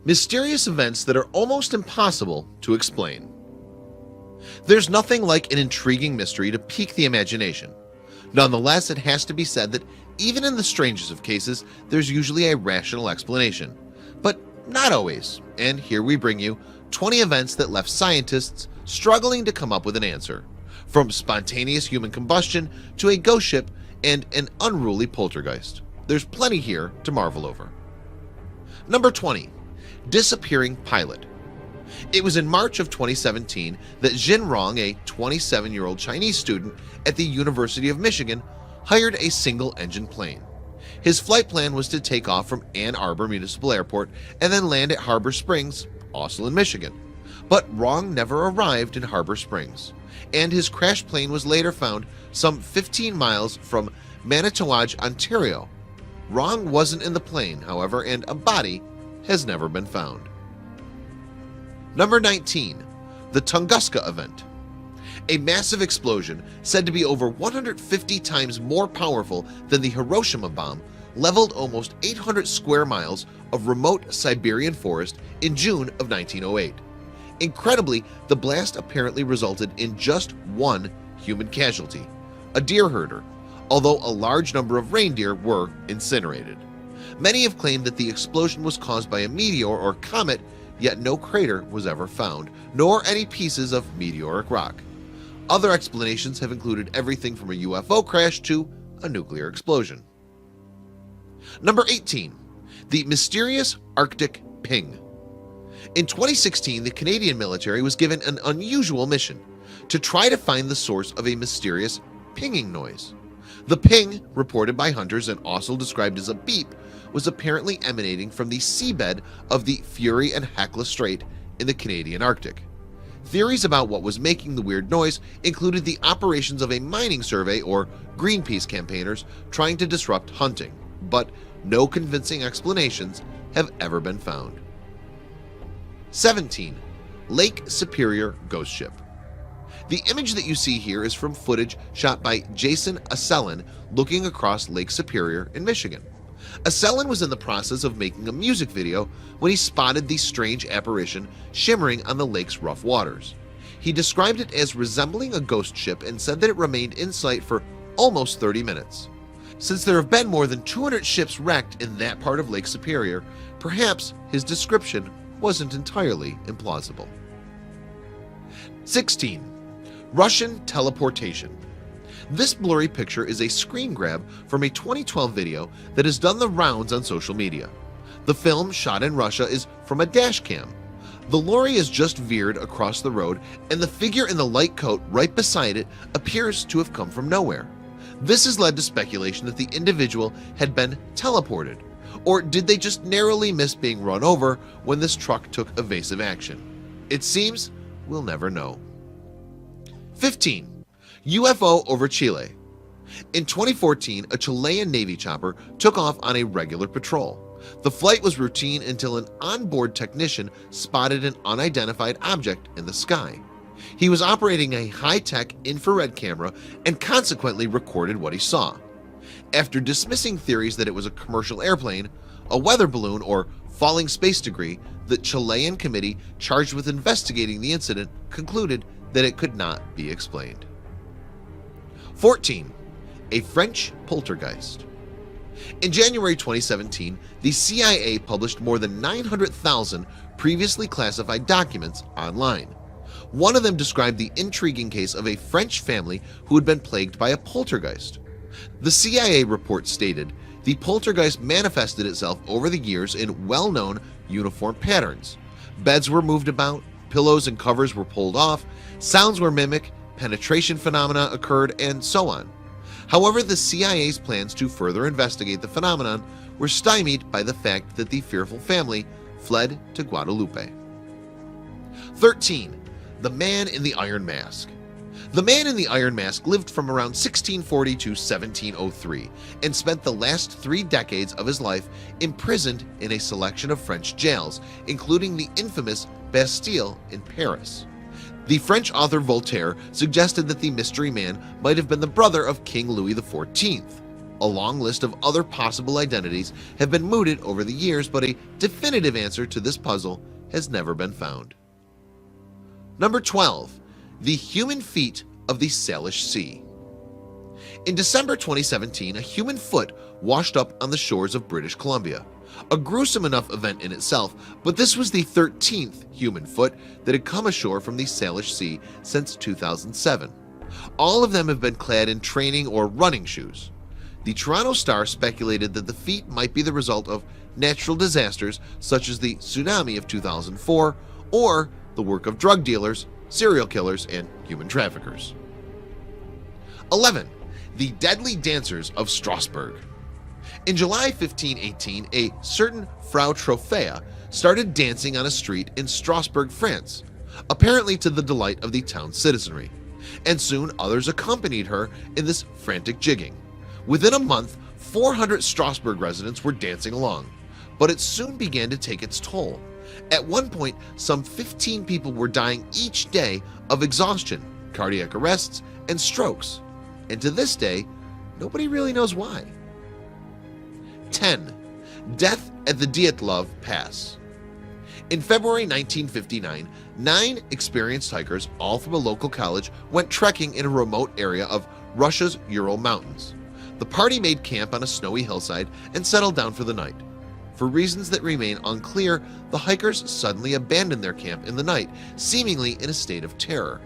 Mysterious events that are almost impossible to explain. There's nothing like an intriguing mystery to pique the imagination. Nonetheless, it has to be said that even in the strangest of cases, there's usually a rational explanation. But not always, and here we bring you 20 events that left scientists struggling to come up with an answer, from spontaneous human combustion to a ghost ship and an unruly poltergeist. There's plenty here to marvel over. Number 20. Disappearing pilot. It was in March of 2017 that Jin Rong, a 27-year-old Chinese student at the University of Michigan, hired a single-engine plane. His flight plan was to take off from Ann Arbor Municipal Airport and then land at Harbor Springs, also in Michigan. But Rong never arrived in Harbor Springs, and his crashed plane was later found some 15 miles from Manitowaj, Ontario. Rong wasn't in the plane, however, and a body has never been found. Number 19. The Tunguska event. A massive explosion said to be over 150 times more powerful than the Hiroshima bomb leveled almost 800 square miles of remote Siberian forest in June of 1908. Incredibly, the blast apparently resulted in just one human casualty, a deer herder, although a large number of reindeer were incinerated. Many have claimed that the explosion was caused by a meteor or comet, yet no crater was ever found, nor any pieces of meteoric rock. Other explanations have included everything from a UFO crash to a nuclear explosion. Number 18. The mysterious Arctic ping. In 2016, the Canadian military was given an unusual mission to try to find the source of a mysterious pinging noise. The ping, reported by hunters and also described as a beep, was apparently emanating from the seabed of the Fury and Hecla Strait in the Canadian Arctic. Theories about what was making the weird noise included the operations of a mining survey or Greenpeace campaigners trying to disrupt hunting, but no convincing explanations have ever been found. 17. Lake Superior ghost ship. The image that you see here is from footage shot by Jason Asselin looking across Lake Superior in Michigan. Asselin was in the process of making a music video when he spotted the strange apparition shimmering on the lake's rough waters. He described it as resembling a ghost ship and said that it remained in sight for almost 30 minutes. Since there have been more than 200 ships wrecked in that part of Lake Superior, perhaps his description wasn't entirely implausible. 16. Russian teleportation. This blurry picture is a screen grab from a 2012 video that has done the rounds on social media. The film, shot in Russia, is from a dash cam. The lorry is just veered across the road and the figure in the light coat right beside it appears to have come from nowhere. This has led to speculation that the individual had been teleported, or did they just narrowly miss being run over when this truck took evasive action? It seems we'll never know. 15. UFO over Chile. In 2014, a Chilean Navy chopper took off on a regular patrol. The flight was routine until an onboard technician spotted an unidentified object in the sky. He was operating a high-tech infrared camera and consequently recorded what he saw. After dismissing theories that it was a commercial airplane, a weather balloon, or falling space debris, the Chilean committee charged with investigating the incident concluded that it could not be explained. 14. A French poltergeist. In January 2017, the CIA published more than 900,000 previously classified documents online. One of them described the intriguing case of a French family who had been plagued by a poltergeist. The CIA report stated the poltergeist manifested itself over the years in well-known uniform patterns. Beds were moved about, pillows and covers were pulled off, sounds were mimicked, penetration phenomena occurred, and so on. However, the CIA's plans to further investigate the phenomenon were stymied by the fact that the fearful family fled to Guadalupe. 13. The Man in the Iron Mask. The Man in the Iron Mask lived from around 1640 to 1703 and spent the last 3 decades of his life imprisoned in a selection of French jails, including the infamous Bastille in Paris. The French author Voltaire suggested that the mystery man might have been the brother of King Louis XIV. A long list of other possible identities have been mooted over the years, but a definitive answer to this puzzle has never been found. Number 12. The human feet of the Salish Sea. In December 2017, a human foot washed up on the shores of British Columbia. A gruesome enough event in itself, but this was the 13th human foot that had come ashore from the Salish Sea since 2007. All of them have been clad in training or running shoes. The Toronto Star speculated that the feet might be the result of natural disasters such as the tsunami of 2004 or the work of drug dealers, serial killers, and human traffickers. 11. The Deadly Dancers of Strasbourg. In July 1518, a certain Frau Trophea started dancing on a street in Strasbourg, France, apparently to the delight of the town's citizenry, and soon others accompanied her in this frantic jigging. Within a month, 400 Strasbourg residents were dancing along, but it soon began to take its toll. At one point, some 15 people were dying each day of exhaustion, cardiac arrests, and strokes, and to this day, nobody really knows why. 10. Death at the Dyatlov Pass. In February 1959, 9 experienced hikers, all from a local college, went trekking in a remote area of Russia's Ural Mountains. The party made camp on a snowy hillside and settled down for the night. For reasons that remain unclear, the hikers suddenly abandoned their camp in the night, seemingly in a state of terror.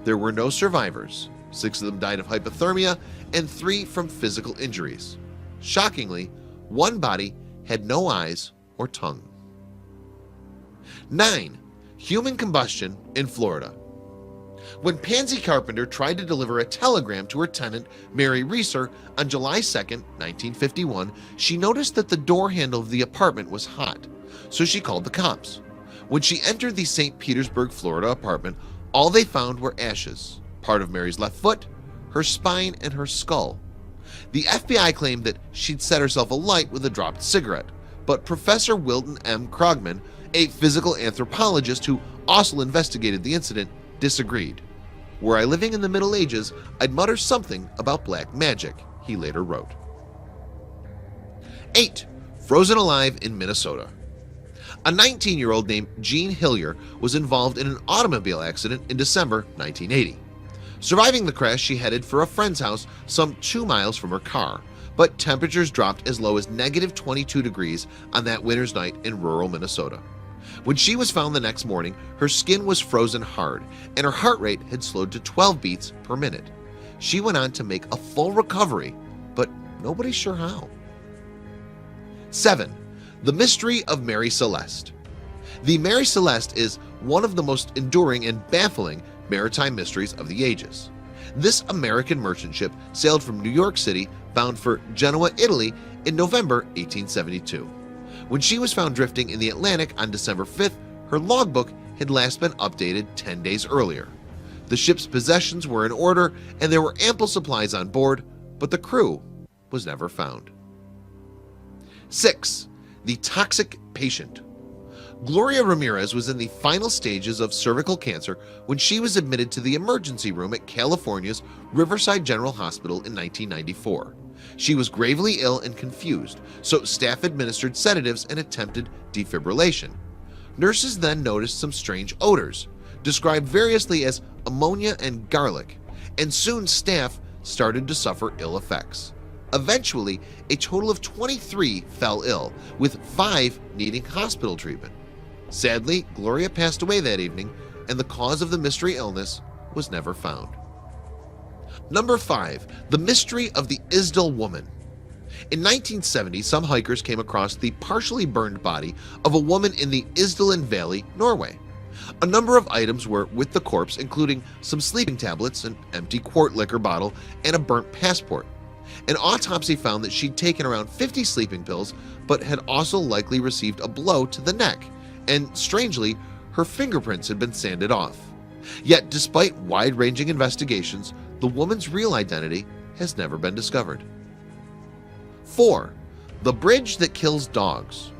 There were no survivors. 6 of them died of hypothermia and 3 from physical injuries. Shockingly, one body had no eyes or tongue. 9. Human combustion in Florida. When Pansy Carpenter tried to deliver a telegram to her tenant, Mary Reeser, on July 2, 1951, she noticed that the door handle of the apartment was hot, so she called the cops. When she entered the St. Petersburg, Florida apartment, all they found were ashes, part of Mary's left foot, her spine, and her skull. The FBI claimed that she'd set herself alight with a dropped cigarette, but Professor Wilton M. Krogman, a physical anthropologist who also investigated the incident, disagreed. "Were I living in the Middle Ages, I'd mutter something about black magic," he later wrote. 8. Frozen alive in Minnesota. A 19-year-old named Jean Hillier was involved in an automobile accident in December 1980. Surviving the crash, she headed for a friend's house some 2 miles from her car, but temperatures dropped as low as -22 degrees on that winter's night in rural Minnesota. When she was found the next morning, her skin was frozen hard and her heart rate had slowed to 12 beats per minute. She went on to make a full recovery, but nobody's sure how. 7. The Mystery of Mary Celeste. The Mary Celeste is one of the most enduring and baffling maritime mysteries of the ages. This American merchant ship sailed from New York City bound for Genoa, Italy in November 1872. When she was found drifting in the Atlantic on December 5th, her logbook had last been updated 10 days earlier. The ship's possessions were in order and there were ample supplies on board, but the crew was never found. 6. The Toxic Patient. Gloria Ramirez was in the final stages of cervical cancer when she was admitted to the emergency room at California's Riverside General Hospital in 1994. She was gravely ill and confused, so staff administered sedatives and attempted defibrillation. Nurses then noticed some strange odors, described variously as ammonia and garlic, and soon staff started to suffer ill effects. Eventually, a total of 23 fell ill, with 5 needing hospital treatment. Sadly, Gloria passed away that evening, and the cause of the mystery illness was never found. Number 5. The Mystery of the Isdal Woman. In 1970, some hikers came across the partially burned body of a woman in the Isdalen Valley, Norway. A number of items were with the corpse, including some sleeping tablets, an empty quart liquor bottle, and a burnt passport. An autopsy found that she'd taken around 50 sleeping pills, but had also likely received a blow to the neck, and strangely, her fingerprints had been sanded off. Yet, despite wide-ranging investigations, the woman's real identity has never been discovered. 4. The Bridge That Kills Dogs.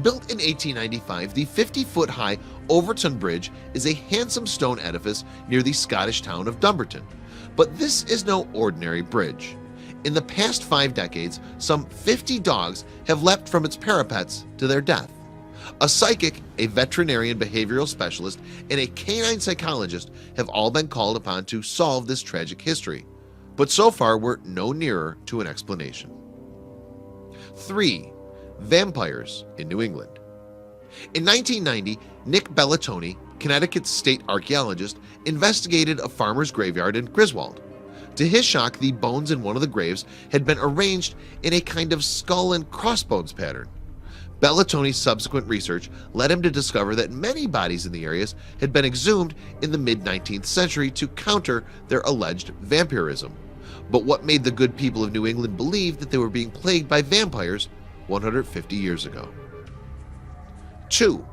Built in 1895, the 50-foot-high Overton Bridge is a handsome stone edifice near the Scottish town of Dumbarton. But this is no ordinary bridge. In the past 5 decades, some 50 dogs have leapt from its parapets to their death. A psychic, a veterinarian behavioral specialist, and a canine psychologist have all been called upon to solve this tragic history, but so far we're no nearer to an explanation. 3. Vampires in New England. In 1990, Nick Bellatoni, Connecticut's state archaeologist, investigated a farmer's graveyard in Griswold. To his shock, the bones in one of the graves had been arranged in a kind of skull and crossbones pattern. Bellatoni's subsequent research led him to discover that many bodies in the areas had been exhumed in the mid-19th century to counter their alleged vampirism. But what made the good people of New England believe that they were being plagued by vampires 150 years ago? 2.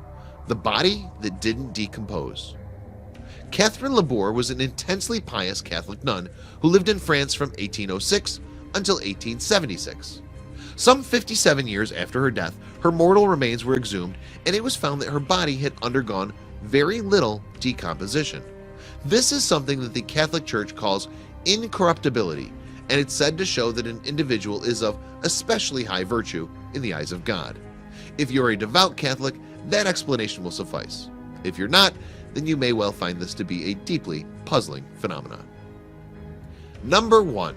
The body that didn't decompose. Catherine Labour was an intensely pious Catholic nun who lived in France from 1806 until 1876. Some 57 years after her death, her mortal remains were exhumed, and it was found that her body had undergone very little decomposition. This is something that the Catholic Church calls incorruptibility, and it's said to show that an individual is of especially high virtue in the eyes of God. If you're a devout Catholic, that explanation will suffice. If you're not, then you may well find this to be a deeply puzzling phenomenon. Number 1.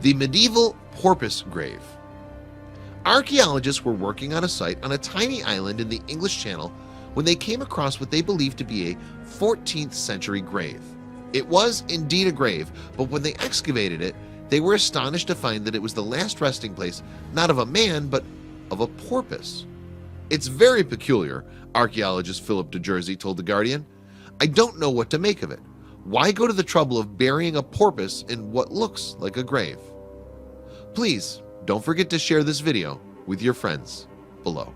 The medieval porpoise grave. Archaeologists were working on a site on a tiny island in the English Channel when they came across what they believed to be a 14th century grave. It was indeed a grave, but when they excavated it, they were astonished to find that it was the last resting place not of a man, but of a porpoise. "It's very peculiar," archaeologist Philip de Jersey told The Guardian. "I don't know what to make of it. Why go to the trouble of burying a porpoise in what looks like a grave?" Please don't forget to share this video with your friends below.